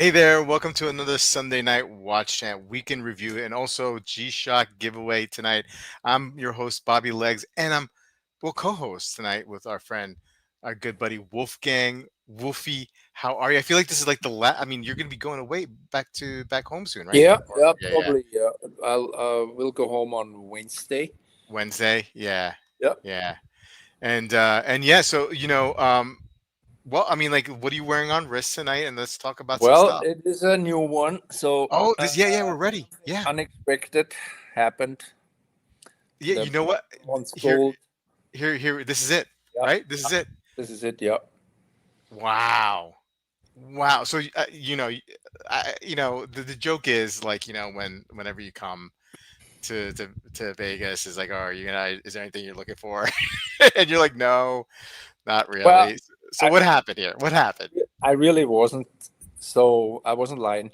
Hey there, welcome to another Sunday Night Watch Chant Weekend Review and also G-Shock giveaway tonight. I'm your host, Bobby Legs, and we'll co-host tonight with our friend, our good buddy Wolfgang. Wolfie, how are you? I feel like this is like the last, I mean, you're going to be going away back home soon, right? Yeah, Or, yeah, yeah. probably. Yeah, we'll go home on Wednesday. Wednesday, yeah, Yeah. yeah. And yeah, so, well, I mean, like, what are you wearing on wrist tonight? And let's talk about some Well, stuff. it is a new one, so Oh, yeah, we're ready. Yeah. unexpected happened. Yeah, The you know what? one's Here, gold. here, this is it, Yeah, right? This is it. this is it. Yeah. Wow. Wow. So, the joke is like, whenever you come to Vegas, is like, oh, is there anything you're looking for? And you're like, no, not Well, really. So I what happened here? What happened? I really wasn't. So I wasn't lying.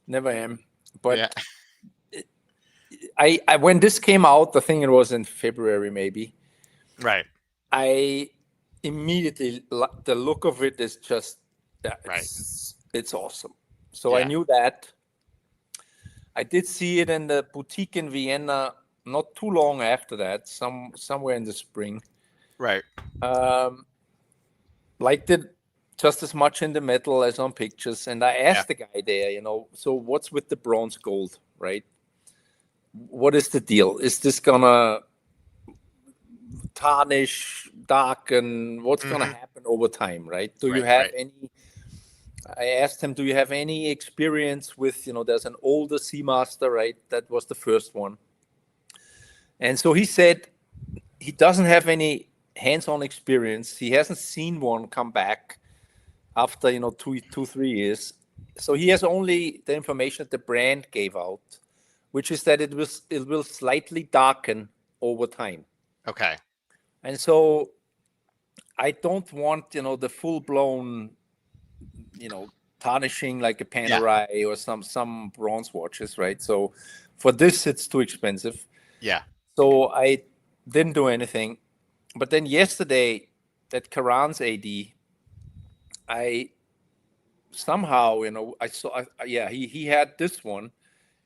Never am. Yeah. But I when this came out, I think it was in February maybe. Right. I immediately the look of it is just yeah, Right. it's awesome. So I Yeah. knew that. I did see it in the boutique in Vienna not too long after that, somewhere in the spring. Right. Um, Liked it just as much in the metal as on pictures. And I Yeah. asked the guy there, so what's with the bronze gold, right? What is the deal? Is this gonna tarnish, darken? What's gonna Hmm. happen over time, right? Do you Right. have Right. any? I asked him, do you have any experience with, there's an older Seamaster, right? That was the first one. And so he said he doesn't have any hands-on experience. He hasn't seen one come back after, 3 years. So he has only the information that the brand gave out, which is that it will slightly darken over time. Okay. And so I don't want, the full-blown, tarnishing like a Yeah. Panerai or some bronze watches, right? So for this, it's too expensive. Yeah. So I didn't do anything. But then yesterday at Karan's AD, I somehow, I saw, yeah, he had this one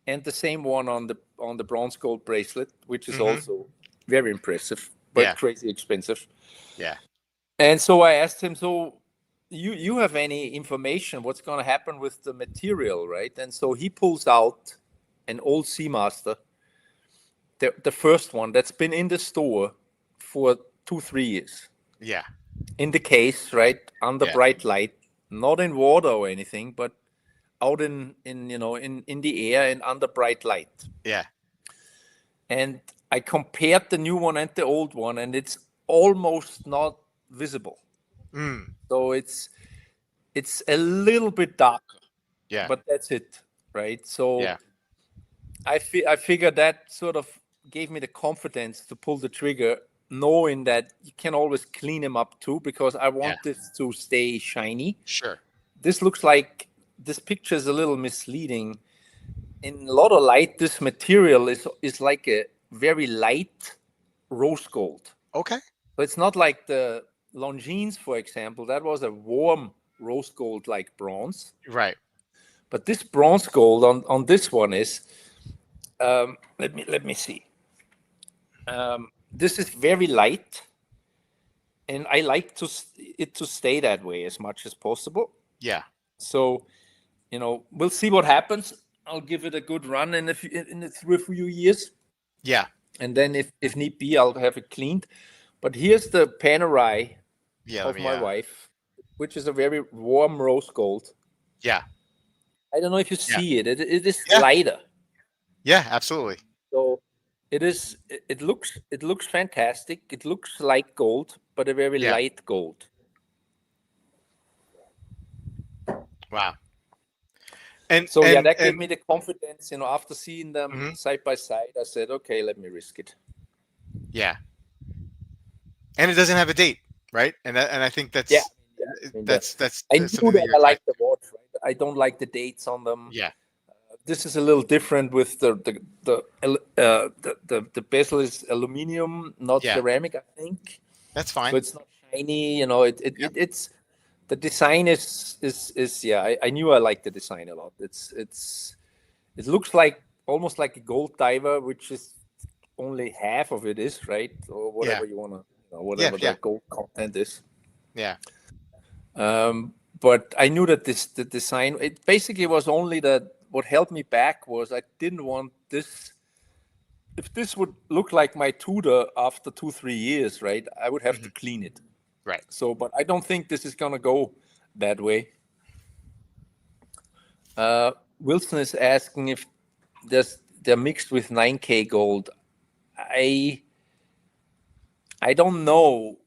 and the same one on the bronze gold bracelet, which is Hmm. also very impressive, but Yeah. crazy expensive. Yeah. And so I asked him, so you have any information what's going to happen with the material, right? And so he pulls out an old Seamaster, the first one that's been in the store for 2-3 years, Yeah. in the case, right, under Yeah. bright light, not in water or anything, but out in the air and under bright light. Yeah. And I compared the new one and the old one, and it's almost not visible. Mm. So it's a little bit darker, Yeah. but that's it, right? So Yeah. I figured that sort of gave me the confidence to pull the trigger, knowing that you can always clean them up too, because I Yeah. want this to stay shiny. Sure. This picture is a little misleading. In a lot of light, this material is like a very light rose gold. Okay. So it's not like the Longines, for example. That was a warm rose gold like bronze. Right. But this bronze gold on this one is let me see. This is very light, and I like it to stay that way as much as possible. Yeah. So, we'll see what happens. I'll give it a good run in a few years, Yeah. and then if need be, I'll have it cleaned. But here's the Panerai Yeah. Let of me. my wife, which is a very warm rose gold. Yeah. I don't know if you Yeah. see it. It is Yeah. lighter. Yeah. Absolutely. So it is. It looks fantastic. It looks like gold, but a very Yeah. light gold. Wow. And So yeah, and that gave and me the confidence. After seeing them mhm. side by side, I said, okay, let me risk it. Yeah. And it doesn't have a date, right? And I think Yeah, that's yeah. I mean, I that's knew something that that you're I excited. like the watch. Right? I don't like the dates on them. Yeah. This is a little different with the bezel is aluminum, not Yeah. ceramic, I think. That's So fine. it's not shiny. Yep. It's the design is yeah. I knew I liked the design a lot. It looks like almost like a gold diver, which is only half of it is, right? Or Yeah. whatever you want to, Yeah. whatever the Yeah. gold content is. Yeah. But I knew that the design, it basically was only that what held me back was I didn't want this. If this would look like my Tudor after 2-3 years, right, I would have to Hmm. clean it. Right. So, but I don't think this is gonna go that way. Wilson is asking if they're mixed with 9K gold. I I don't know.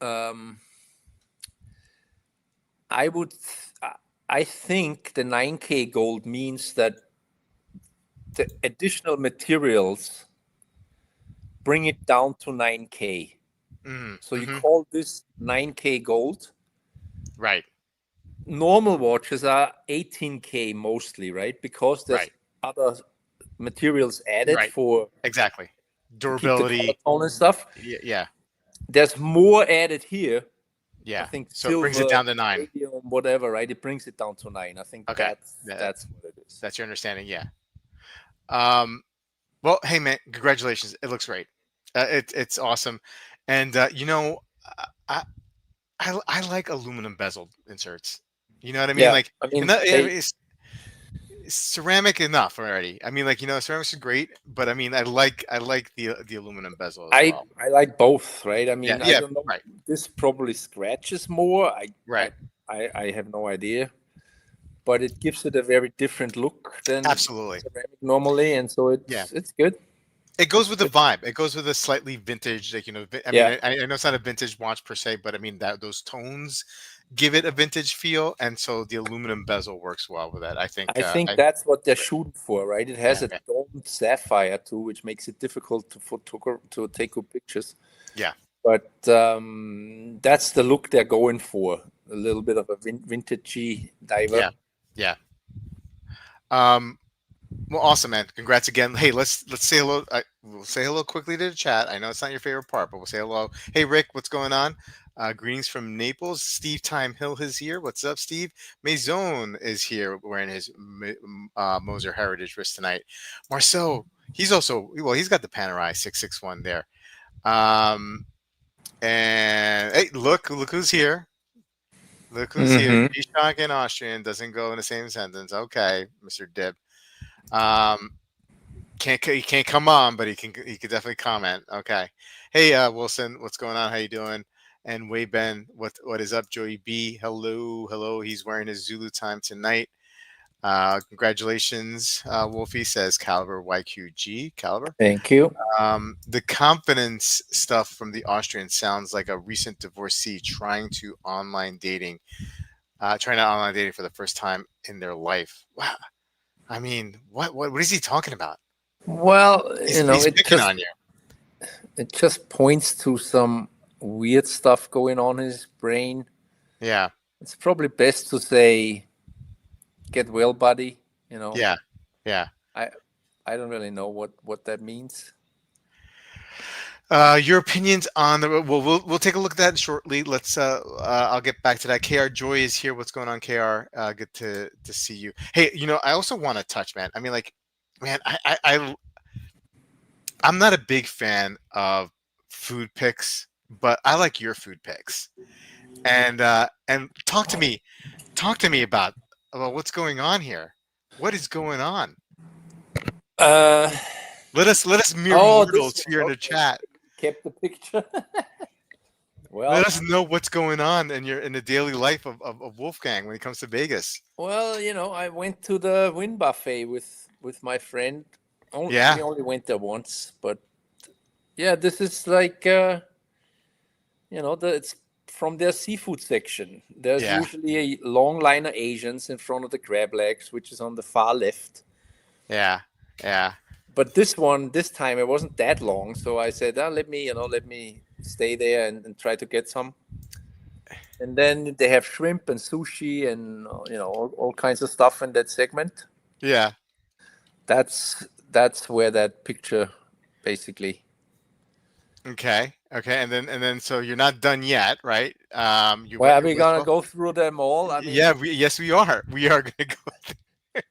Um, I would. I think the 9K gold means that the additional materials bring it down to 9K. Hmm. So you Hmm. call this 9K gold. Right. Normal watches are 18K mostly, right? Because there's Right. other materials added Right. for Exactly. to keep the color Durability. tone and stuff. Yeah. Yeah. There's more added here. I Yeah. think So it brings it silver, down to 9. palladium, whatever, right? It brings it down to 9. I think Okay. that's That, that's what it is. that's your understanding. Yeah. Um. Well, hey man, congratulations. It looks great. It's awesome, and I, I like aluminum bezel inserts. You know what I mean? Yeah, Like, I and mean that, I mean, they. it's ceramic enough already. I mean, like ceramics are great, but I mean, I like the aluminum bezel as I well. I like both, right? I Yeah. mean, I Yeah. don't know. Right. This probably scratches more. I Right. I have no idea, but it gives it a very different look than Absolutely. ceramic normally, and so Yeah. it's good. It goes It's with the good. vibe. It goes with a slightly vintage, like I mean, Yeah, I know it's not a vintage watch per se, but I mean that those tones give it a vintage feel, and so the aluminum bezel works well with that. I think. I think I that's what they're shooting for, right? It has Yeah, a yeah, domed sapphire too, which makes it difficult to take good pictures. yeah, But that's the look they're going for. A little bit of a vintagey diver. yeah, yeah. Um, well, awesome, man. Congrats again. Hey, let's say hello. We'll say hello quickly to the chat. I know it's not your favorite part, but we'll say hello. Hey, Rick, what's going on? Greetings from Naples. Steve Time Hill is here. What's up, Steve? Maison is here wearing his Moser Heritage wrist tonight. Marceau, he's got the Panerai 661 there. Um, and hey, look who's here. Look who's here. Hmm. G-Shock and Austrian doesn't go in the same sentence. Okay, Mr. Dib. Um, he can't come on, but he can definitely comment. Okay. Hey, Wilson, what's going on? How you doing? And Wei Ben, what is up? Joey B, hello. He's wearing his Zulu time tonight. Congratulations, Wolfie, says Caliber YQG. Caliber. Thank you. The confidence stuff from the Austrian sounds like a recent divorcee trying to online dating for the first time in their life. Wow. I mean, what is he talking about? Well, He's picking on you. it just points to some weird stuff going on in his brain. Yeah. It's probably best to say, "Get well, buddy." Yeah. Yeah. I I don't really know what that means. Your opinions on the we'll take a look at that shortly. Let's I'll get back to that. KR Joy is here. What's going on, KR? Good to see you. Hey, I also want to touch, man. I mean, like, man, I'm not a big fan of food picks, but I like your food picks. And talk to me about what's going on here. What is going on? Uh, Let us mere oh, this mortals here one. in the Okay, chat. kept the picture. Let Well, us know what's going on in the daily life of Wolfgang when it comes to Vegas. I went to the Win Buffet with my friend. Yeah, We only went there once, but yeah, this is like it's from their seafood section. There's yeah, usually a long line of Asians in front of the crab legs, which is on the far left. yeah, yeah, But this time it wasn't that long, so I said, let me stay there and try to get some. And then they have shrimp and sushi and all kinds of stuff in that segment. yeah. That's where that picture basically. Okay. Okay, and then so you're not done yet, right? You Well, went are your we wish gonna well. go through them all? I mean, Yeah, yes we are. We are gonna go.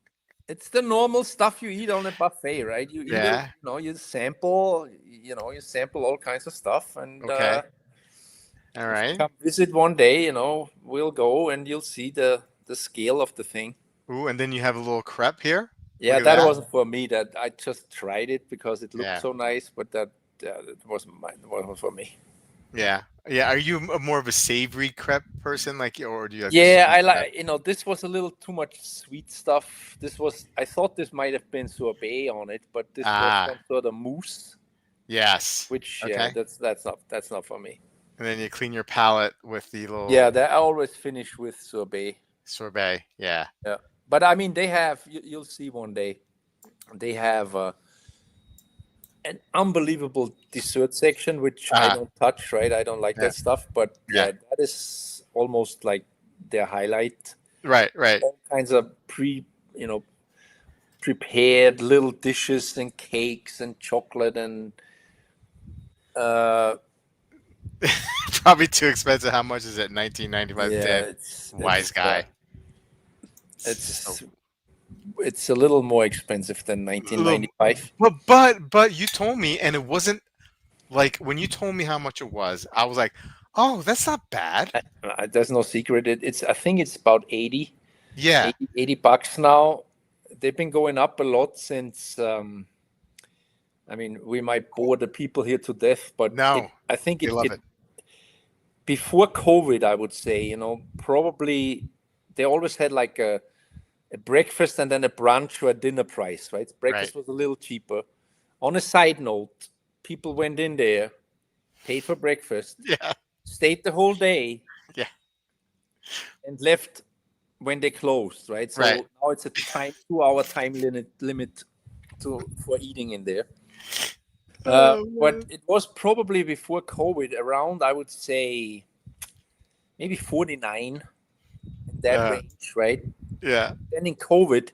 it's the normal stuff you eat on a buffet, right? You eat it, Yeah. you sample all kinds of stuff, and Okay. All if you right. come visit one day, we'll go and you'll see the scale of the thing. Ooh, and then you have a little crepe here. Look Yeah, at that that. wasn't for me. That I just tried it because it looked Yeah. so nice, but it wasn't mine. It wasn't for me. Yeah. Yeah. Are you more of a savory crepe person, like, or do you like the Yeah, sweet I crepe? like. This was a little too much sweet stuff. I thought this might have been sorbet on it, but this was Ah, some sort of mousse, yes. which yeah, Okay. that's not for me. And then you clean your palate with the little Yeah, that I always finish with sorbet. sorbet. Yeah. Yeah, but I mean, you'll see one day. They have an unbelievable dessert section, which I Ah, don't touch. Right, I don't like yeah. that stuff. But Yeah. yeah, that is almost like their highlight. Right. Right. All kinds of you know, prepared little dishes and cakes and chocolate and uh, Probably too expensive. How much is it? 1995. yeah, Damn. Wise guy. It's just a it's it's a little more expensive than little. 1995. But you told me, and it wasn't like when you told me how much it was. I was like, oh, that's not bad. There's no secret. It's I think it's about Yeah. 80 bucks now. They've been going up a lot since. I mean, we might bore the people here to death, but No, I think they love it it. before COVID, I would say, probably they always had like a breakfast and then a brunch or a dinner price, right? Right. Breakfast was a little cheaper. On a side note, people went in there, paid for breakfast, Yeah. stayed the whole day, Yeah. and left when they closed, right? Right. So now it's a 2 hour time limit for eating in there. Oh But man. it was probably before COVID, around I would say maybe 49 in that Uh, range, right? yeah. Then in COVID,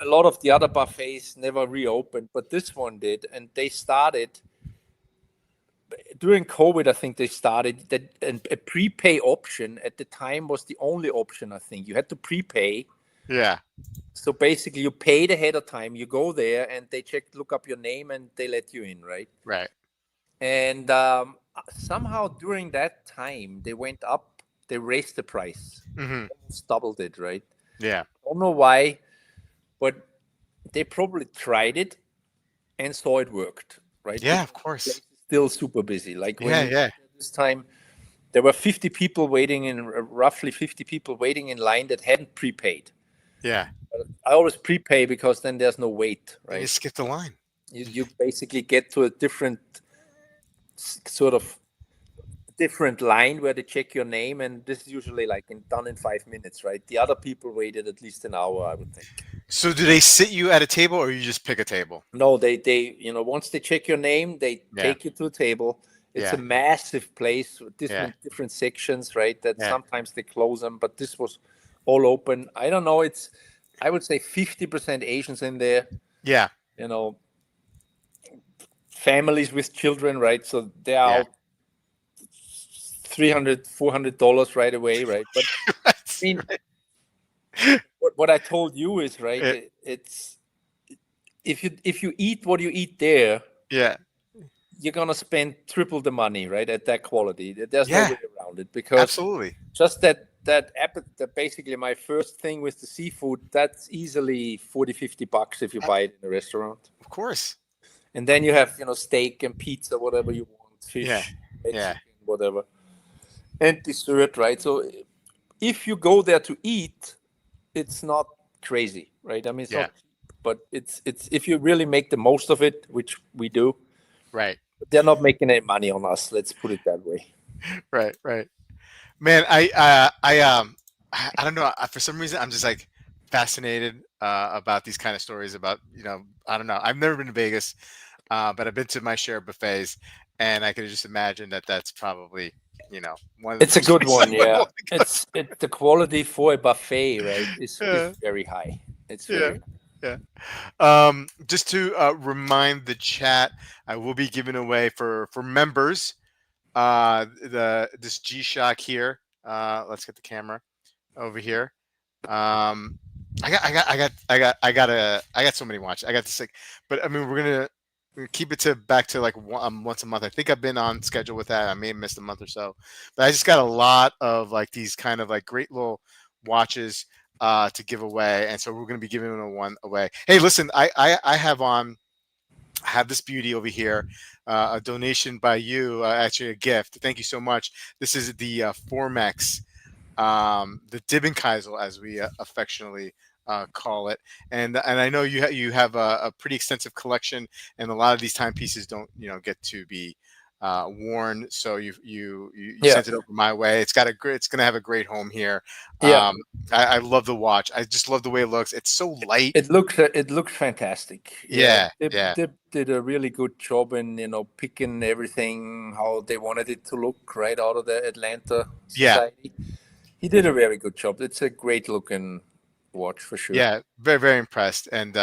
a lot of the other buffets never reopened, but this one did, and they started during COVID. I think they started that a prepay option at the time was the only option. I think you had to prepay. Yeah. So basically, you paid ahead of time. You go there, and they look up your name, and they let you in, right? Right. And somehow during that time, they went up. They raised the price, Hmm. almost doubled it, right? Yeah. I don't know why, but they probably tried it and saw it worked, right? Yeah. Of Because the course. place is still super busy. Like when Yeah. we Yeah. went there this time, there were 50 people waiting in roughly 50 people waiting in line that hadn't prepaid. Yeah. I always prepay because then there's no wait, And you right? skip the line. You basically get to a sort of different line where they check your name, and this is usually like done in 5 minutes, right? The other people waited at least an hour, I would think. So do they sit you at a table, or you just pick a table? No, they once they check your name, they Yeah. take you to a table. It's a Yeah. massive place with Yeah. different sections, right? That Yeah. sometimes they close them, but this was all open. I don't know. I would say 50% Asians in there. Yeah. You know, families with children, right? So they're Yeah. out $300-$400 right away, right? But I That's mean, right. what I told you is right. Yeah. It's if you eat what you eat there, Yeah. you're gonna spend triple the money, right? At that quality, there's no Yeah. way around it. Because Absolutely. just that basically my first thing with the seafood, that's easily 40-50 bucks if you buy it in a restaurant. Of course. And then you have steak and pizza, whatever you want, Yeah. fish, Yeah. Mexican, whatever, and dessert, right? So if you go there to eat, it's not crazy, right? I mean, it's Yeah. not cheap, but it's if you really make the most of it, which we do. Right. They're not making any money on us. Let's put it that way. Right. Right. Man, I don't know. For some reason, I'm just like fascinated about these kind of stories about, I don't know. I've never been to Vegas, but I've been to my share of buffets, and I could just imagine that that's probably, one of the It's a first good places one, I would yeah. want to The quality for a buffet, right, is go. very high. It's Yeah. very high. Yeah. Just to remind the chat, I will be giving away for members the this G Shock here. Let's get the camera over here. Um, I got so many watches. I got this like, but I mean, we're gonna keep it to back to like once a month. I think I've been on schedule with that. I may have missed a month or so, but I just got a lot of like these kind of like great little watches to give away, and so we're gonna be giving one away. Hey, listen, I have on. I have this beauty over here, a donation by you, actually a gift. Thank you so much. This is the Formex, the Dibbenkeisel, as we affectionately call it. And I know you have a pretty extensive collection, and a lot of these timepieces don't get to be worn. So you Yeah, sent it over my way. It's gonna have a great home here. yeah. Um, I love the watch. I just love the way it looks. It's so light. It looks fantastic. Yeah, Yeah, yeah, Dip did a really good job in picking everything how they wanted it to look right out of the Atlanta yeah. Society. He did a very good job. It's a great looking watch for sure. Yeah, very very impressed, and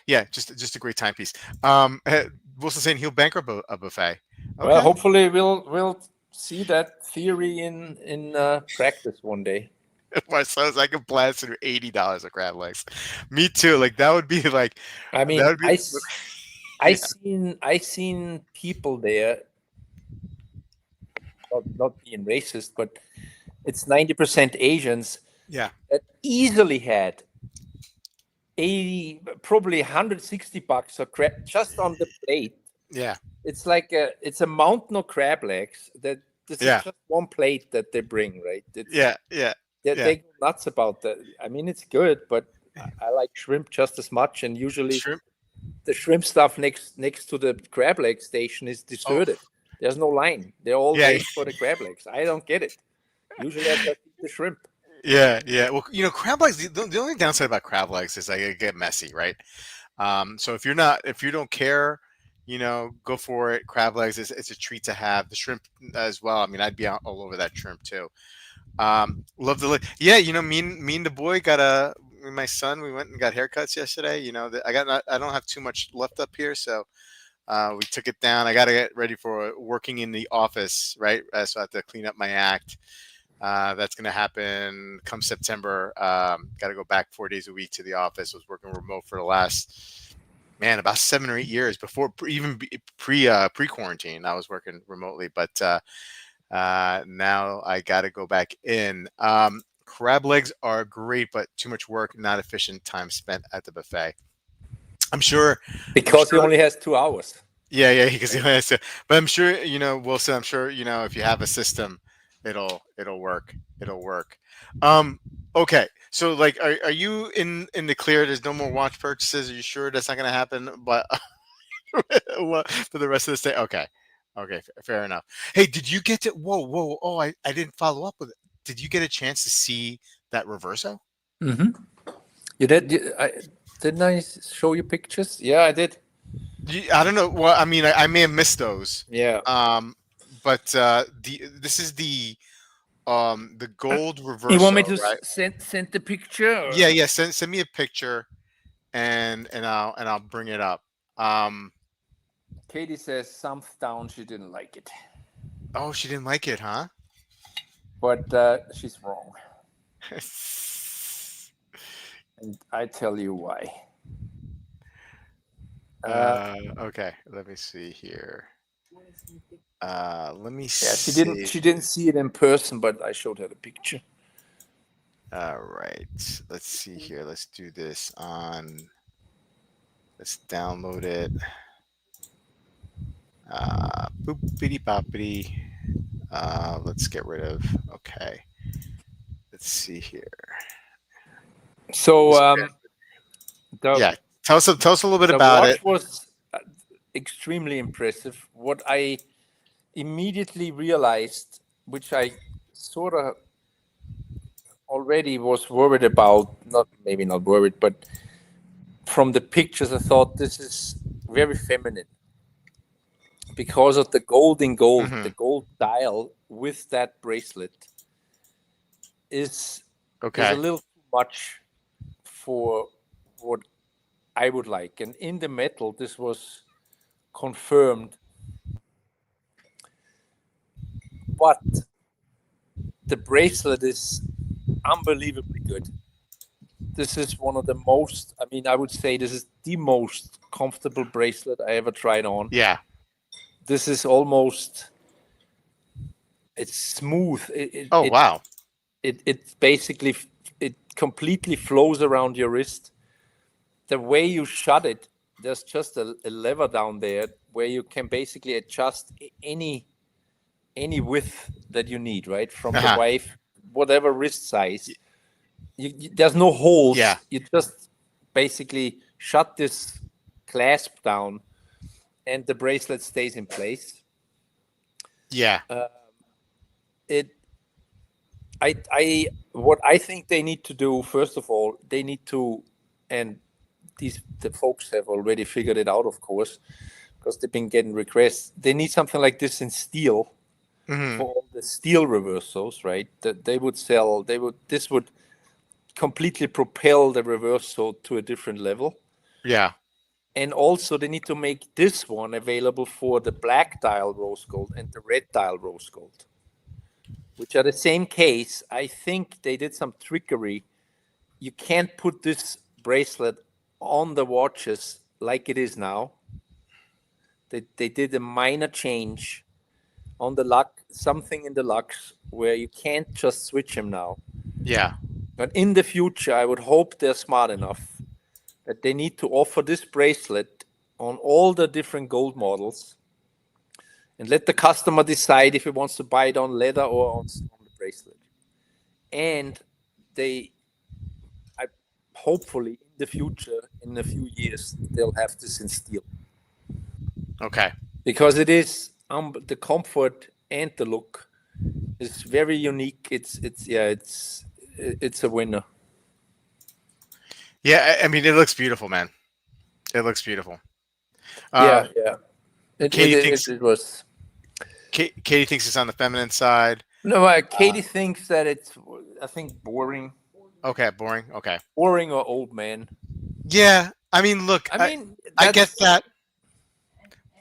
yeah, just a great timepiece. Wilson saying he'll bankrupt a buffet. Well, Okay, hopefully we'll see that theory in practice one day. Marceau's I could blast through $80 of crab legs. Me too. Like that would be like I that mean, would be I yeah seen people there, not being racist, but it's 90% Asians yeah that easily had 80, probably $160 of crab just on the plate. yeah It's a mountain of crab legs that this is yeah just one plate that they bring, right? yeah yeah yeah They go nuts about that. I mean, it's good, but I like shrimp just as much. And usually shrimp. the shrimp stuff next to the crab leg station is Oh deserted. There's no line. They're all yeah waiting for the crab legs. I don't get it. Usually I just eat the shrimp. yeah. Well, crab legs. The only downside about crab legs is like it get messy, right? So if you don't care, go for it. Crab legs is it's a treat to have. The shrimp as well. I mean, I'd be all over that shrimp too. Love the yeah. Me and the boy got my son. We went and got haircuts yesterday. I don't have too much left up here, so we took it down. I got to get ready for working in the office, right? So I have to clean up my act. That's going to happen come September. Got to go back 4 days a week to the office. Was working remote for the last, man, about 7 or 8 years before even pre quarantine. I was working remotely, but now I got to go back in. Crab legs are great, but too much work, not efficient time spent at the buffet. I'm sure. I'm Because he sure. only has 2 hours. Yeah, because Right? but I'm sure Wilson. I'm sure if you have a system, it'll work. It'll work. Um, okay, so like, are you in the clear? There's no more watch purchases. Are you sure that's not going to happen? But for the rest of this day, okay, okay, fair enough. Hey, did you get to? Whoa! Oh, I didn't follow up with it. Did you get a chance to see that reverso? Mm-hmm. You did? Didn't I show you pictures? Yeah, I did. I don't know. Well, I mean, I may have missed those. Yeah. Um, but this is the gold You want me reverso, to right? send the picture? Yeah, Or? yeah. Send me a picture, and I'll bring it up. Um, Katie says thumbs down. She didn't like it, oh, she didn't like it, huh? but she's wrong, and I tell you why. Uh, Okay. Let me see here. Let me yeah, she didn't. see. She didn't see it in person, but I showed her the picture. All right. Let's see here. Let's do this on. Let's download it. Boopity boppity. Let's get rid of. Okay. Let's see here. So This- the yeah. Tell us a little bit the about it. watch was extremely impressive. What I immediately realized, which I sort of already was worried about, not maybe not worried, but from the pictures, I thought this is very feminine because of the gold in gold, Hmm. the gold dial with that bracelet is a Okay. little too much for what I would like. And in the metal, this was confirmed. But the bracelet is unbelievably good. This is one of the most, I mean, I would say this is the most comfortable bracelet I ever tried on. Yeah. This is almost, it's smooth. Oh wow. It basically, it completely flows around your wrist. The way you shut it, there's just a lever down there where you can basically adjust any width that you need, right? From the Uh-huh. wife, whatever wrist size. There's no holes. Yeah. You just basically shut this clasp down, and the bracelet stays in place. Yeah. What I think they need to do, first of all, they need to, and the folks have already figured it out, of course, because they've been getting requests. They need something like this in steel Hmm. for all the steel reversos, right? That they would sell. This would completely propel the reverso to a different level. Yeah. And also, they need to make this one available for the black dial rose gold and the red dial rose gold, which are the same case. I think they did some trickery. You can't put this bracelet on the watches like it is now. They did a minor change on the luck, something in the lux where you can't just switch them now. Yeah. But in the future, I would hope they're smart enough that they need to offer this bracelet on all the different gold models and let the customer decide if he wants to buy it on leather or on the bracelet. And they, I, hopefully in the future, in a few years, they'll have this in steel. Okay. Because it is the comfort and the look is very unique. It's a winner. Yeah. I mean, it looks beautiful, man. It looks beautiful. Yeah, yeah. It it Katie it, thinks it was. Katie thinks it's on the feminine side. No, Katie thinks that it's, I think, boring, Okay. Boring. Okay. or old man. Yeah. I mean, look, I mean, I get that's. that,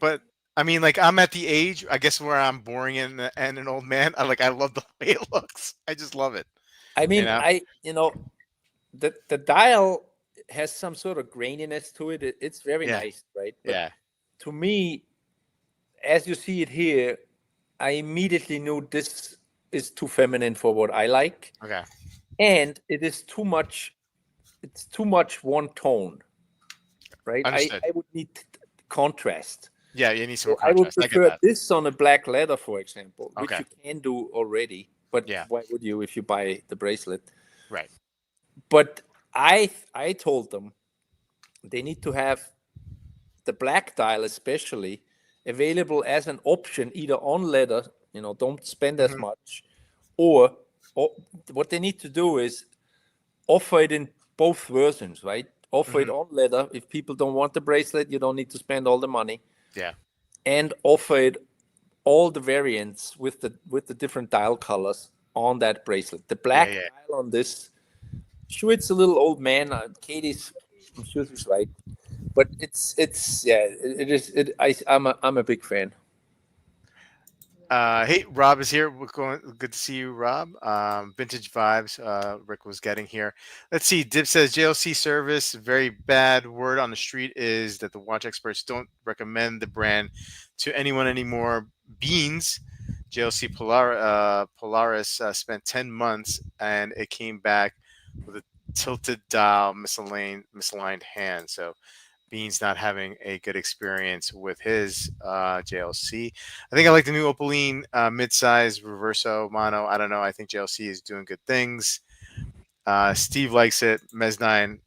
but I mean, like, I'm at the age, I guess, where I'm boring and an old man. I love the way it looks. I just love it. I You mean, know. the dial has some sort of graininess to it. It's very Yeah. nice, right? But Yeah. to me, as you see it here, I immediately knew this is too feminine for what I like, Okay. and it is too much. It's too much one tone, right? Understood. I would need contrast. Yeah. You need some more So I would contrast. I get prefer that. this on a black leather, for example, which Okay. you can do already. But Yeah. why would you if you buy the bracelet? Right. But I told them they need to have the black dial especially available as an option either on leather, don't spend as Hmm. much, or, or what they need to do is offer it in both versions, right? Offer it Hmm. on leather. If people don't want the bracelet, you don't need to spend all the money, Yeah. and offer it all the variants with the different dial colors on that bracelet. The Yeah. black Yeah. dial on this, sure, it's a little old man. Katie's, I'm sure she's right, but it's yeah, it is. I'm a big fan. Hey, Rob is here. We're going. Good to see you, Rob. Vintage vibes. Rick was getting here. Let's see. Dib says JLC service. Very bad word on the street is that the watch experts don't recommend the brand to anyone anymore. Beans. JLC Polaris spent 10 months and it came back with a tilted dial, misaligned hand. So Bean's not having a good experience with his JLC. I think I like the new Opaline midsize Reverso Mono. I don't know. I think JLC is doing good things. Steve likes it. Mez9,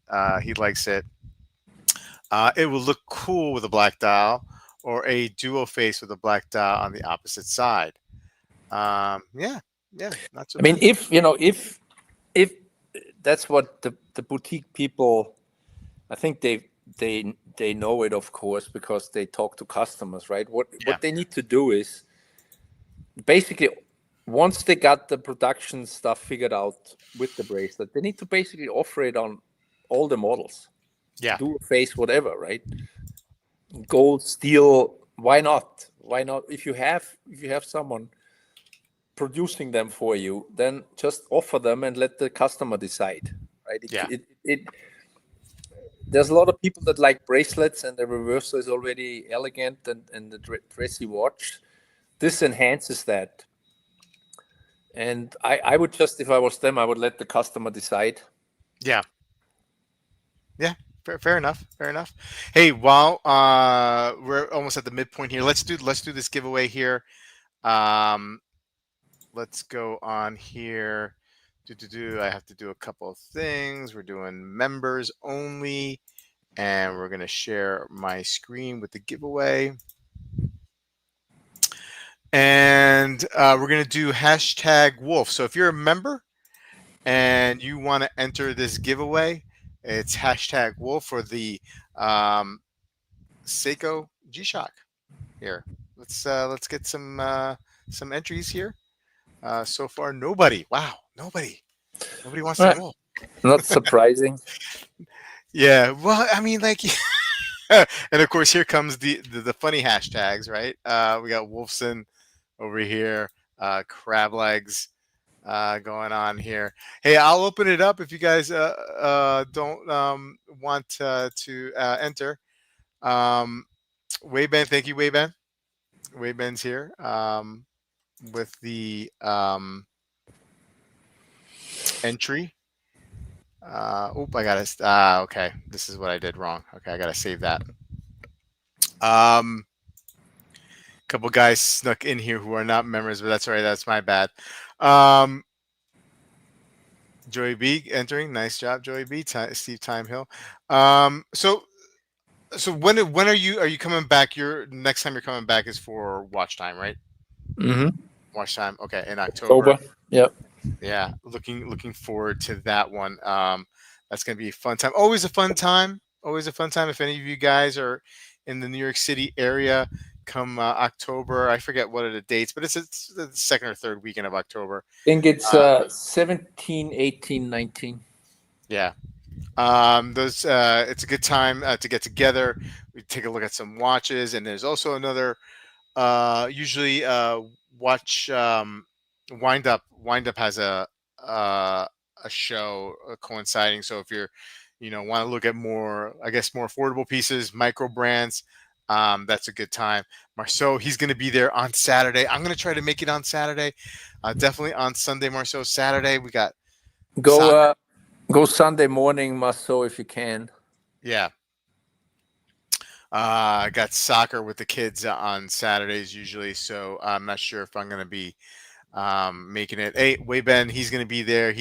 he likes it. It will look cool with a black dial or a duo face with a black dial on the opposite side. Yeah, yeah, not so I mean, bad. if that's what the boutique people, I think they know it, of course, because they talk to customers, right? Yeah. What they need to do is basically, once they got the production stuff figured out with the bracelet, they need to basically offer it on all the models. Yeah. dual phase, whatever, right? Gold, steel, why not? Why not? If you have someone producing them for you, then just offer them and let the customer decide, right? Yeah. There's a lot of people that like bracelets, and the reverser is already elegant, and the dressy watch. This enhances that. And I would just, if I was them, I would let the customer decide. Yeah. Yeah. Fair enough. Fair enough. Hey, while we're almost at the midpoint here, let's do this giveaway here. Um, let's go on here. I have to do a couple of things. We're doing members only, and we're gonna share my screen with the giveaway. And we're gonna do hashtag Wolf. So if you're a member and you want to enter this giveaway, it's hashtag Wolf for the um, Seiko G-Shock. Here, let's get some entries here. So far, nobody. Wow, nobody wants the Right. Wolf. Not surprising. Yeah, well, I mean, like, and of course, here comes the funny hashtags, right? We got Wolfson over here, crab legs going on here. Hey, I'll open it up if you guys don't want to enter. Um, Wayban, thank you, Wayban. Wayban's here with the entry. I gotta. Okay, this is what I did wrong. Okay, I gotta save that. Couple guys snuck in here who are not members, but that's all right. That's my bad. Um, Joey B entering. Nice job, Joey B. Steve Time Hill. So when are you coming back? Your next time you're coming back is for watch time, right? Mm-hmm. Watch time. Okay, in October. October. Yeah. Yeah, looking forward to that one. That's gonna be a fun time. Always a fun time. Always a fun time. If any of you guys are in the New York City area, come October. I forget what are the dates, but it's the second or third weekend of October. I think it's Uh, 17, 18, 19. yeah. Those it's a good time to get together. We take a look at some watches, and there's also another usually watch wind up has a show coinciding. So if you're want to look at more, I guess, more affordable pieces, micro brands, that's a good time. Marceau, he's going to be there on Saturday. I'm going to try to make it on Saturday. Definitely on Sunday. Marceau, Saturday we got Go soccer. go Sunday morning, Marceau, if you can. Yeah. I got soccer with the kids on Saturdays usually, so I'm not sure if I'm going to be making it. Hey, Wayben, he's going to be there. But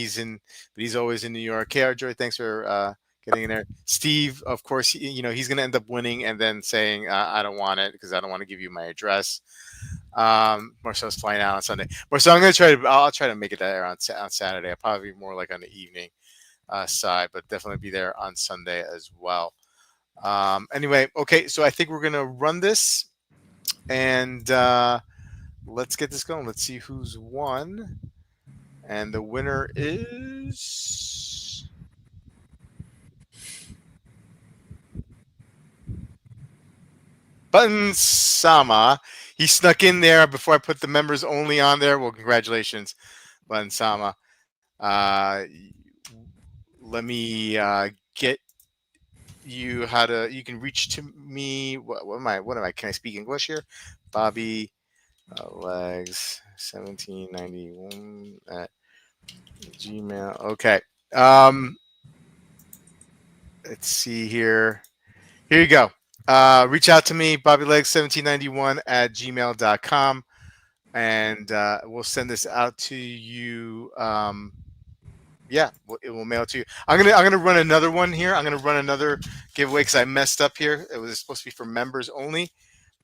he's always in New York. KR Joy, thanks for getting in there. Steve, of course, he's going to end up winning and then saying, I don't want it because I don't want to give you my address. Marcel's flying out on Sunday. Marcel, I'll try to make it there on Saturday. I'll probably be more like on the evening side, but definitely be there on Sunday as well. Anyway, okay, so I think we're gonna run this and let's get this going. Let's see who's won, and the winner is Button Sama. He snuck in there before I put the members only on there. Well, congratulations, Button Sama. Let me get you how to. You can reach to me. What am I? What am I? Can I speak English here? Bobby Legs 1791 at Gmail. Okay. Um, let's see here. Here you go. Reach out to me, Bobby Legs 1791 at gmail.com, and we'll send this out to you. Yeah, it will mail it to you. I'm gonna run another one here. I'm gonna run another giveaway because I messed up here. It was supposed to be for members only,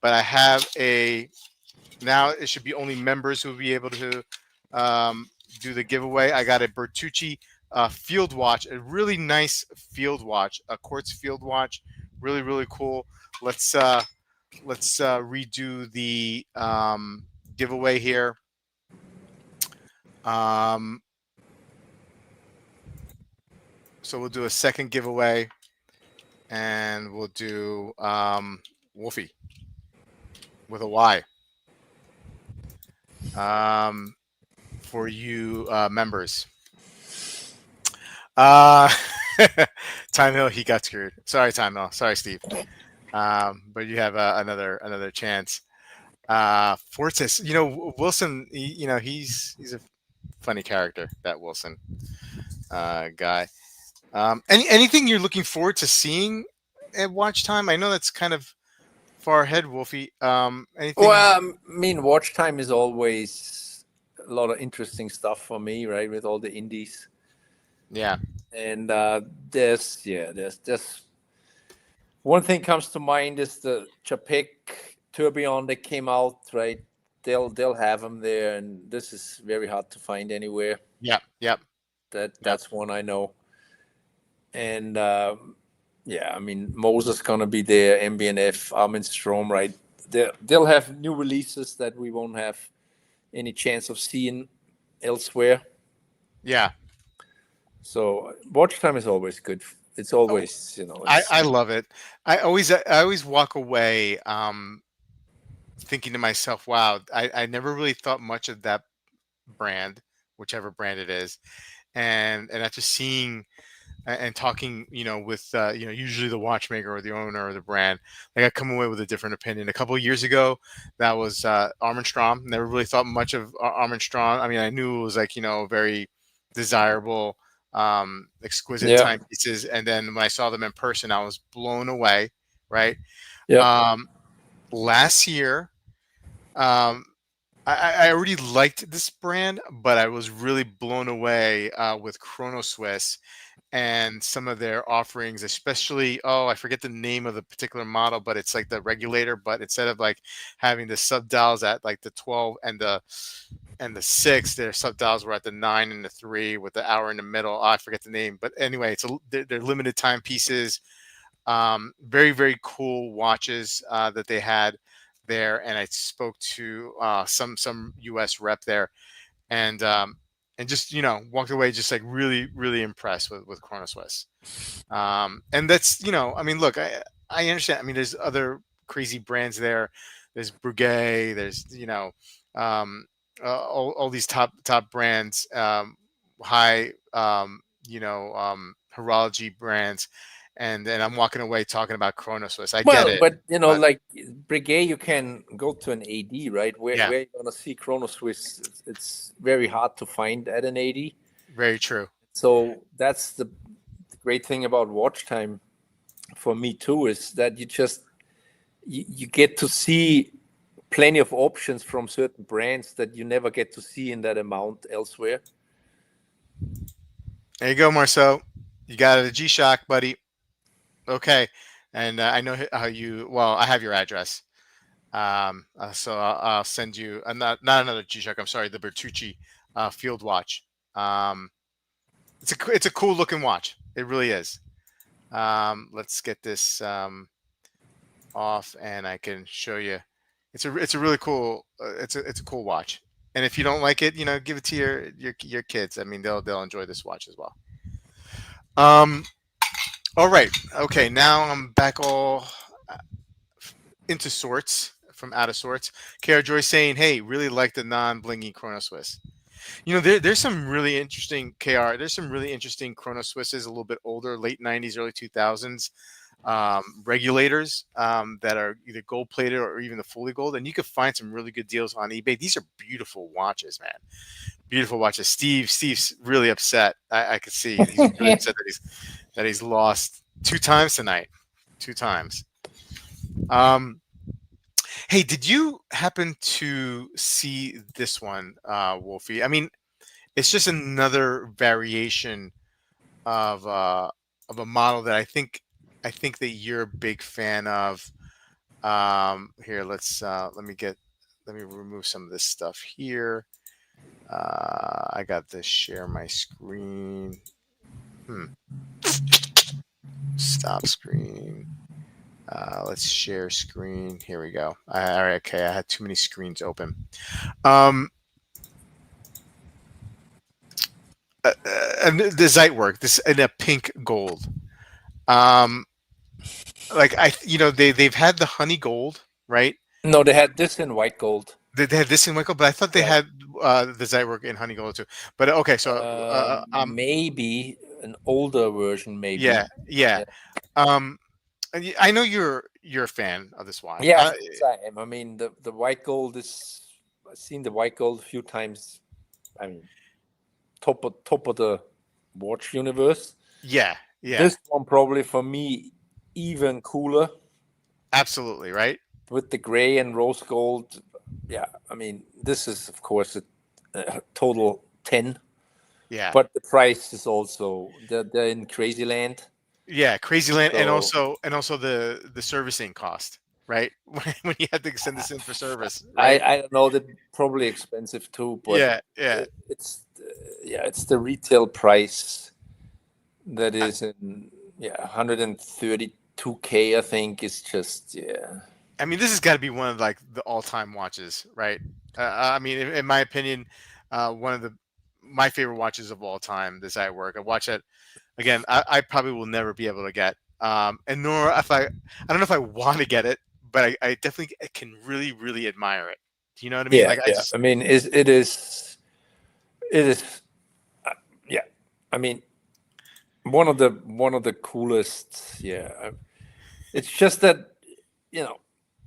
but I have a now it should be only members who will be able to um, do the giveaway. I got a Bertucci field watch, a really nice field watch, a quartz field watch, really cool. Let's redo the giveaway here. Um, so we'll do a second giveaway, and we'll do Wolfie with a Y. Um, for you members. Uh, Time Hill, he got screwed. Sorry, Time Hill. Sorry, Steve. But you have another chance. Fortis, Wilson. He's a funny character. That Wilson guy. Anything you're looking forward to seeing at watch time? I know that's kind of far ahead, Wolfie. Anything? Well, I mean, watch time is always a lot of interesting stuff for me, right? With all the indies, Yeah, and there's one thing comes to mind is the Chapek Tourbillon that came out, right? They'll have them there, and this is very hard to find anywhere. yep, yep, yep. That's one I know, and yeah, I mean Moses gonna be there, MBNF, Armin Strom, right? They'll have new releases that we won't have any chance of seeing elsewhere. Yeah. So watch time is always good. It's Oh, always, it's I love it. I always walk away thinking to myself, wow, I never really thought much of that brand, whichever brand it is, and after seeing and talking, with usually the watchmaker or the owner or the brand, like I come away with a different opinion. A couple of years ago, that was Armin Strom. Never really thought much of Armin Strom. I mean, I knew it was like very desirable, exquisite yeah, timepieces, and then when I saw them in person, I was blown away. Right. yeah. Um, Last year, um, I already liked this brand, but I was really blown away with Chrono Swiss and some of their offerings, especially, I forget the name of the particular model, but it's like the regulator, but instead of like having the sub dials at like the 12 and the 6, their sub dials were at the 9 and the 3 with the hour in the middle. I forget the name, but anyway, they're limited time pieces. Very, very cool watches that they had there, and I spoke to some US rep there, and just walked away just like really, really impressed with Chrono Swiss. And that's, I mean, look, I understand. I mean, there's other crazy brands there. There's Breguet. There's all these top brands, high horology brands, and I'm walking away talking about Chrono Swiss. I get Well, it, but but like Breguet, you can go to an AD, right? yeah, Where you gonna see Chrono Swiss? It's very hard to find at an AD. very true. So that's the great thing about watch time for me too, is that you get to see plenty of options from certain brands that you never get to see in that amount elsewhere. There you go, Marceau. You got it, a G-Shock, buddy. Okay, and I know how you. Well, I have your address, so I'll send you not another G-Shock. I'm sorry, the Bertucci field watch. Um, it's a cool looking watch. It really is. Let's get this off, and I can show you. It's a really cool. It's a cool watch. And if you don't like it, give it to your kids. I mean, they'll enjoy this watch as well. Um, all right. Okay. Now I'm back all into sorts from out of sorts. Kara Joy saying, "Hey, really like the non-blingy Chrono Swiss." There's some really interesting KR. There's some really interesting Chrono Swisses, a little bit older, late '90s, early 2000s regulators that are either gold plated or even the fully gold, and you could find some really good deals on eBay. These are beautiful watches, man. Beautiful watches. Steve's really upset. I could see he's really upset that he's lost 2 times tonight. 2 times. Um, Hey, did you happen to see this one, Wolfie? I mean, it's just another variation of a model that I think that you're a big fan of. Here, let me remove some of this stuff here. I got to share my screen. Hmm. Stop screen. Let's share screen. Here we go. All right. Okay. I had too many screens open. Um, and the Zeitwerk, this in a pink gold. Um, Like they've had the honey gold, right? No, they had this in white gold. They had this in Michael, but I thought they Yeah. had the Zywork in honey gold too. But okay, so Maybe an older version, yeah, maybe. yeah. Yeah. Um, I know you're a fan of this watch. Yeah, of course I am. I mean, the white gold is. I've seen the white gold a few times. I mean, top of the watch universe. Yeah, yeah, This one probably for me even cooler absolutely, right? with the gray and rose gold. Yeah, I mean, this is of course a total 10, Yeah, but the price is also they're in crazy land. yeah, crazy land, So and also the servicing cost, right? When you have to send this in for service, I right? I don't know, they're probably expensive too, but Yeah, yeah. it's yeah, it's the retail price that is in, yeah, 132K, I think. Is just, yeah. I mean, this has got to be one of like the all-time watches, right? I mean, in my opinion, one of the my favorite watches of all time. This I work. I watch it again. I probably will never be able to get. And nor if I don't know if I want to get it, but I definitely can really, really admire it. Do you know what I mean? Yeah, Like I yeah. just I mean, it is uh, yeah. I mean, one of the coolest. Yeah. It's just that, you know,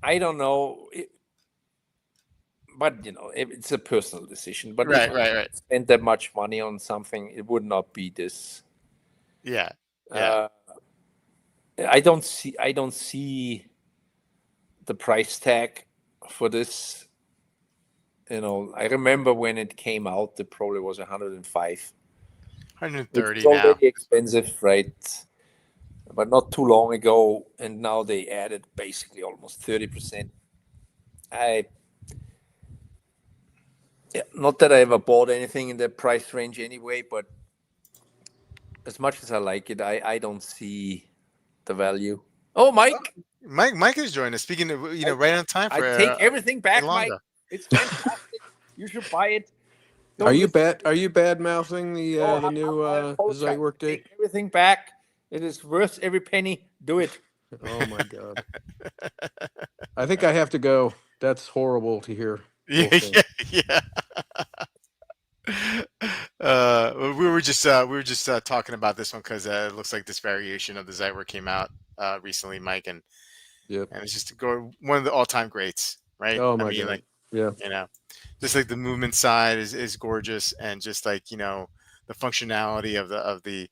I don't know, but it's a personal decision. But if right, I right, right. spend that much money on something, it would not be this. Yeah, yeah. Uh, I don't see the price tag for this. I remember when it came out, it probably was 105, which is 130 now. already expensive, right? But not too long ago, and now they added basically almost 30%. I Yeah, not that I ever bought anything in that price range anyway, but as much as I like it, I don't see the value. Oh, Mike, Mike is joining us. Speaking of, I, right on time I for take everything back, Mike. Ilonga. It's fantastic. You should buy it. Are Don't you listen. bad? Are you bad mouthing No, the new I apologize. Zywork date? Take everything back. It is worth every penny. Do it. Oh my God! I think I have to go. That's horrible to hear. Yeah, Wolfgang. yeah, yeah. We were just talking about this one because it looks like this variation of the Zywer came out recently, Mike, Yep. and it's just one of the all-time greats, right? Oh I my mean, God. like Yeah. you know, just like the movement side is gorgeous, and just like the functionality of the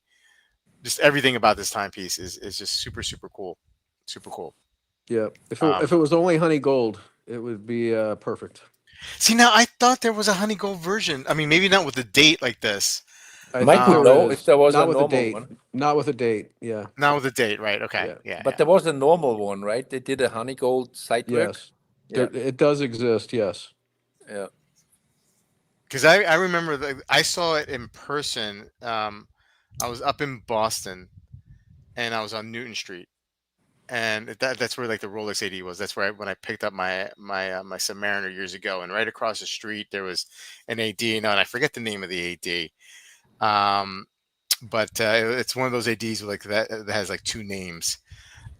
just everything about this timepiece is just super super cool, super cool. Yeah. If Um, it was only honey gold, it would be perfect. See, now I thought there was a honey gold version. I mean, maybe not with the date like this. I Mike think would there Um, know if is. there was a Not with a normal date. one. Not with a date. Yeah. not with the date, right? Okay, Yeah. yeah, But yeah. there was a normal one, right? They did a honey gold site work. Yes. There. Yeah, It does exist. Yes. yeah. Because I remember I saw it in person. I was up in Boston, and I was on Newton Street, and that's where like the Rolex AD was. That's where when I picked up my Submariner years ago, and right across the street there was an AD. Now, and I forget the name of the AD. Um, but it's one of those ADs with like that has like two names.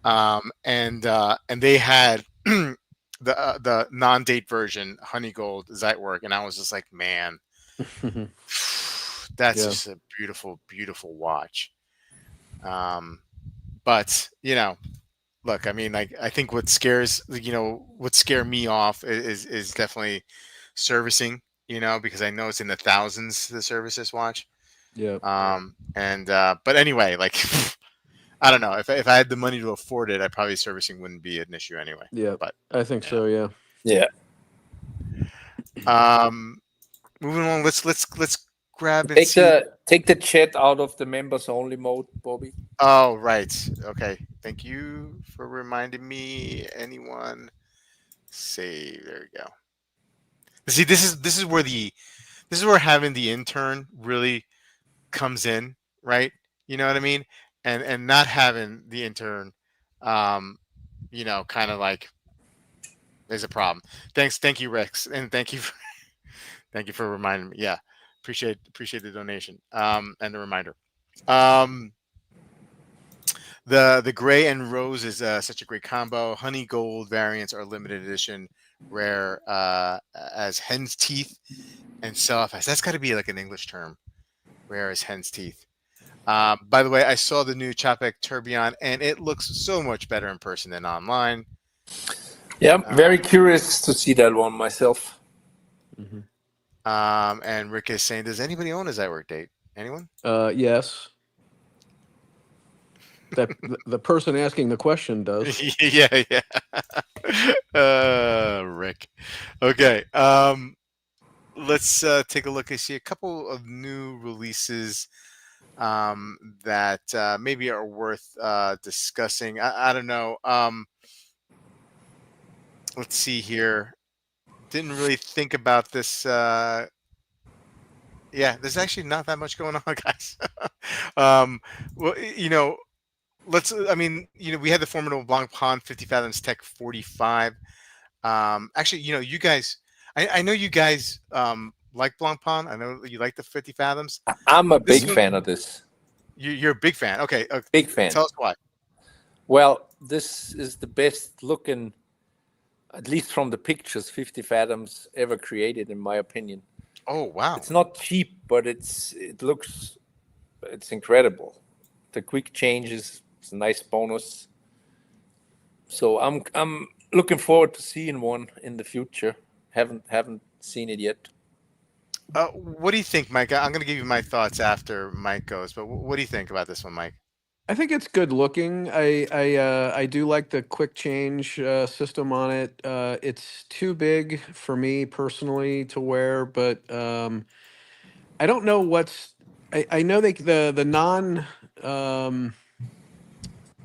And they had the non-date version, Honey Gold Zeitwerk, and I was just like, man, that's Yeah. just a beautiful, beautiful watch. Um, but look, I mean, like I think what scare me off is definitely servicing. Because I know it's in the thousands to service this watch. Yeah. And but anyway, like I don't know if I had the money to afford it, I probably servicing wouldn't be an issue anyway. Yeah. But I think yeah. so. Yeah. Yeah. Um, moving on, let's grab and Take see. the chat out of the members only mode, Bobby. Oh, right. Okay. Thank you for reminding me. Anyone save? There we go. See, this is where having the intern really comes in, right? You know what I mean? And not having the intern, um, kind of like is a problem. Thank you, Rex, and thank you for reminding me. Yeah, appreciate the donation, and the reminder. Um, The gray and rose is such a great combo. Honey gold variants are limited edition, rare as hen's teeth and soft. That's got to be like an English term. Rare as hen's teeth. By the way, I saw the new Chapek Tourbillon, and it looks so much better in person than online. Yeah, I'm very curious to see that one myself. And Rick is saying, does anybody own a Zywork date? Anyone? Yes. That the person asking the question does. Yeah. Rick. Okay. Let's take a look. I see a couple of new releases that maybe are worth discussing. I don't know. Let's see here. Didn't really think about this. Yeah, there's actually not that much going on, guys. Well, let's. I mean, we had the Formidable Blanc Pond 50 Fathoms Tech 45. Actually, you guys. I know you guys like Blanc Pond. I know you like the 50 Fathoms. I'm a This big one- fan of this. You're a big fan. Okay, Big fan. tell us why. Well, this is the best looking, at least from the pictures, 50 Fathoms ever created, in my opinion. Oh wow! It's not cheap, but it's incredible. The quick changes, it's a nice bonus. So I'm looking forward to seeing one in the future. Haven't seen it yet. What do you think, Mike? I'm going to give you my thoughts after Mike goes, but what do you think about this one, Mike? I think it's good looking. I do like the quick change system on it. It's too big for me personally to wear, but I don't know what's. I know the non.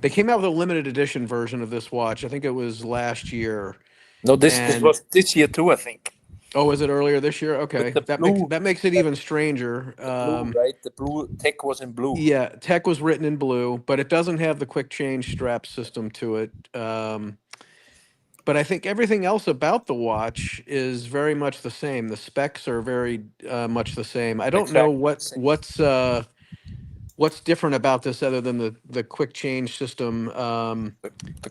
They came out with a limited edition version of this watch. I think it was last year. No, this And- was this year too, I think. Oh, was it earlier this year? Okay, the that blue- makes it even stranger. Blue, right? The blue tech was in blue. Yeah, tech was written in blue, but it doesn't have the quick change strap system to it. But I think everything else about the watch is very much the same. The specs are very much the same. I don't know Exactly the same. what's different about this other than the quick change system. The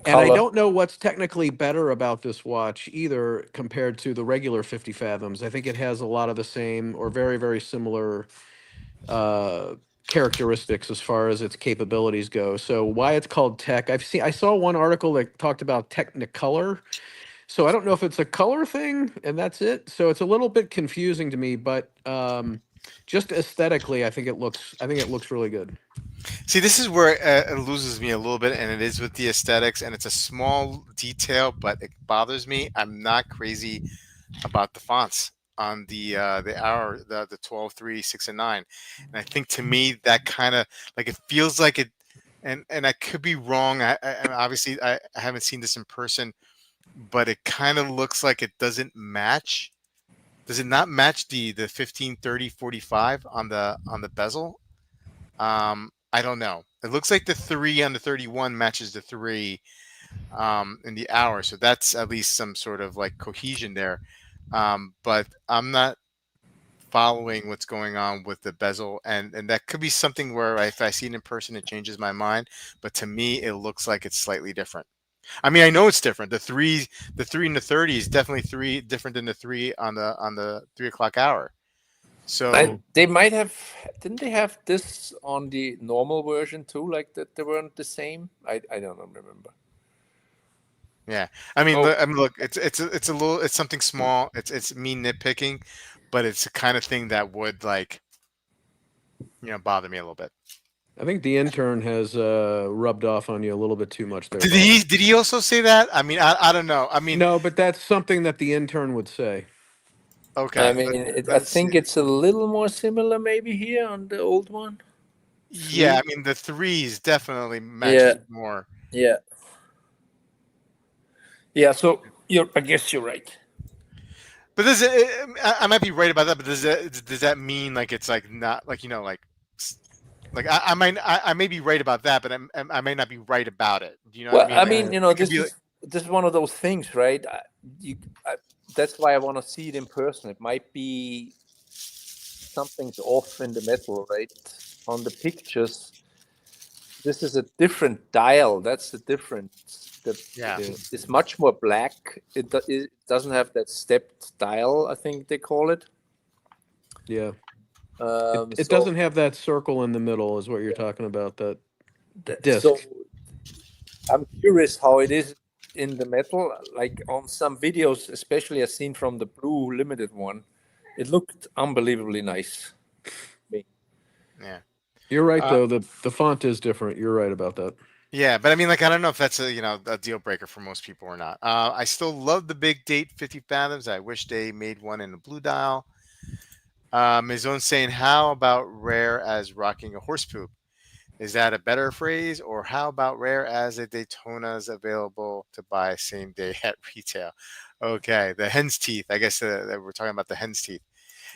And I color. don't know what's technically better about this watch either compared to the regular 50 Fathoms. I think it has a lot of the same or very, very similar characteristics as far as its capabilities go. So why it's called tech, I saw one article that talked about Technicolor. So I don't know if it's a color thing and that's it. So it's a little bit confusing to me, but just aesthetically, I think it looks really good. See, this is where it loses me a little bit, and it is with the aesthetics, and it's a small detail, but it bothers me. I'm not crazy about the fonts on the hour, the 12, 3, 6, and 9. And I think to me that kind of like it feels like it, and I could be wrong. Obviously I haven't seen this in person, but it kind of looks like it doesn't match. Does it not match the 15, 30, 45 on the bezel? I don't know. It looks like the 3 on the 31 matches the 3 in the hour, so that's at least some sort of like cohesion there. But I'm not following what's going on with the bezel, and that could be something where if I see it in person, it changes my mind. But to me, it looks like it's slightly different. I mean, I know it's different. The 3 and the 30 is definitely 3 different than the 3 on the 3 o'clock hour. So They might have, didn't they have this on the normal version too? Like that they weren't the same. I don't remember. yeah, I mean, Oh. look, it's a little, it's something small. It's me nitpicking, but it's the kind of thing that would like, bother me a little bit. I think the intern has rubbed off on you a little bit too much there. Did Bob. he also say that? I mean, I don't know. I mean, No, but that's something that the intern would say. okay. I mean, I let's think see. it's a little more similar maybe here on the old one. Yeah, I 3. mean the 3s definitely matches more. Yeah. Yeah. So I guess you're right. But I might be right about that. But does that mean like it's like not like like I may be right about that, but I may not be right about it. Do you know what I mean? It could be This is one of those things, right? That's why I want to see it in person. It might be something's off in the metal, right? On the pictures, this is a different dial. That's the difference. Yeah. It's much more black. It doesn't have that stepped dial, I think they call it. Yeah. It So doesn't have that circle in the middle, is what you're talking about. That so disc. I'm curious how it is in the metal. Like on some videos, especially I've seen from the blue limited one, it looked unbelievably nice. Yeah. You're right, Uh, though. The font is different. You're right about that. yeah, but I mean, like, I don't know if that's a deal breaker for most people or not. I still love the big date 50 fathoms. I wish they made one in the blue dial. His own saying, "How about rare as rocking a horse poop? Is that a better phrase, or how about rare as a Daytona's available to buy same day at retail?" Okay, the hen's teeth. I guess that we're talking about the hen's teeth.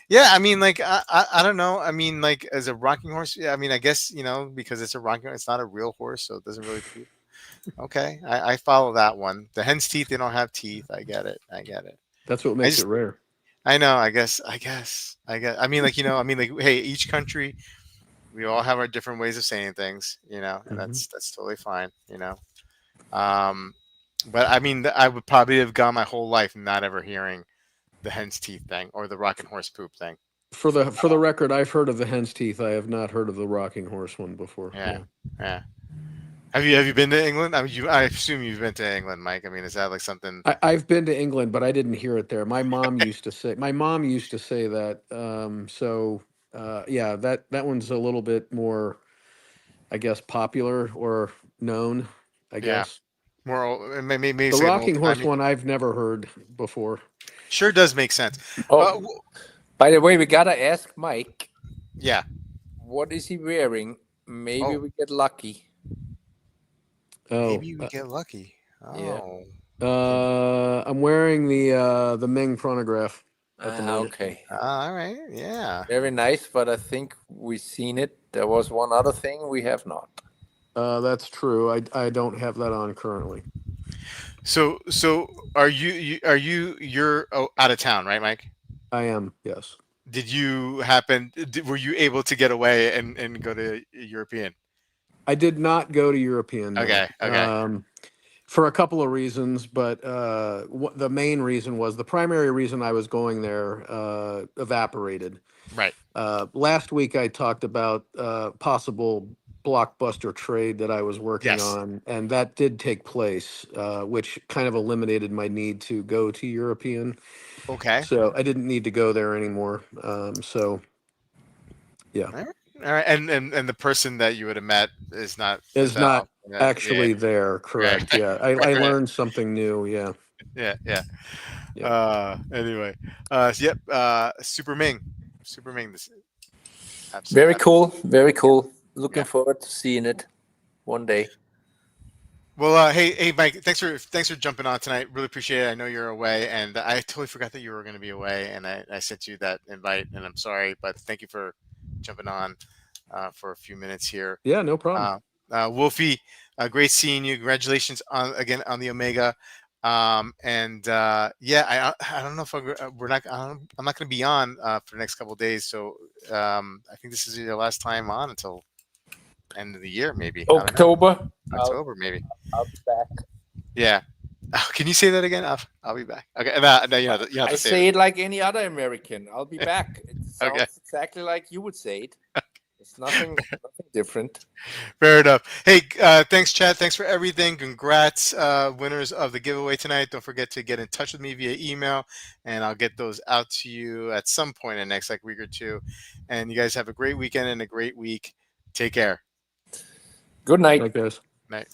Yeah, I mean, like, I don't know. I mean, like, as a rocking horse, yeah, I mean, I guess because it's a rocking, it's not a real horse, so it doesn't really poop. Okay, I follow that one. The hen's teeth, they don't have teeth. I get it. I get it. That's what I makes it just, rare. I know. I guess. I mean, like, I mean, like, hey, each country, we all have our different ways of saying things, and Hmm. that's totally fine. Um, but I mean, I would probably have gone my whole life not ever hearing the hen's teeth thing or the rocking horse poop thing. For the record, I've heard of the hen's teeth. I have not heard of the rocking horse one before. Yeah, Yeah. yeah. Have you been to England? I mean, I assume you've been to England, Mike. I mean, is that like something? I've been to England, but I didn't hear it there. My mom used to say that. Yeah, that one's a little bit more, I guess, popular or known, I Yeah, guess. more maybe The say an old rocking horse timey. one I've never heard before. Sure does make sense. Oh, W- by the way, we gotta ask Mike, yeah. what is he wearing? Maybe Oh, we get lucky. Oh, maybe we get lucky. Yeah. Oh, I'm wearing the Ming chronograph at the moment. Okay. all right. Yeah. Very nice, but I think we've seen it. There was one other thing we have not. That's true. I don't have that on currently. So you're out of town, right, Mike? I am, yes. Were you able to get away and go to European? I did not go to European, no. Okay. Okay. For a couple of reasons, but the main reason was the primary reason I was going there evaporated. Right. Last week I talked about possible blockbuster trade that I was working Yes. on, and that did take place, which kind of eliminated my need to go to European. Okay. So I didn't need to go there anymore. Yeah, All right. All right. And the person that you would have met is not is not Yeah. Yeah. actually there. Right. Correct. Yeah, I Right. learned something new. Yeah, Yeah. Yeah. yeah. Anyway. Yep. Super Ming. Super Ming. This Very absolutely. cool. Very cool. Looking Yeah. forward to seeing it one day. Well, hey, Mike. Thanks for jumping on tonight. Really appreciate it. I know you're away, and I totally forgot that you were going to be away, and I sent you that invite, and I'm sorry, but thank you for jumping on for a few minutes here. Yeah, no problem. Wolfie, great seeing you. Congratulations on the Omega. And yeah, I don't know if we're not. I'm not going to be on for the next couple of days, so I think this is your last time on until end of the year, maybe. I don't know. October. October, maybe. I'll be back. Yeah. Can you say that again? I'll be back. Okay. No, you have I to say it. it like any other American. I'll be back. It Okay. sounds exactly like you would say it. It's nothing different. Fair enough. Hey, thanks, Chad. Thanks for everything. Congrats, winners of the giveaway tonight. Don't forget to get in touch with me via email, and I'll get those out to you at some point in the next week or two. And you guys have a great weekend and a great week. Take care. Good night. Like this. Night.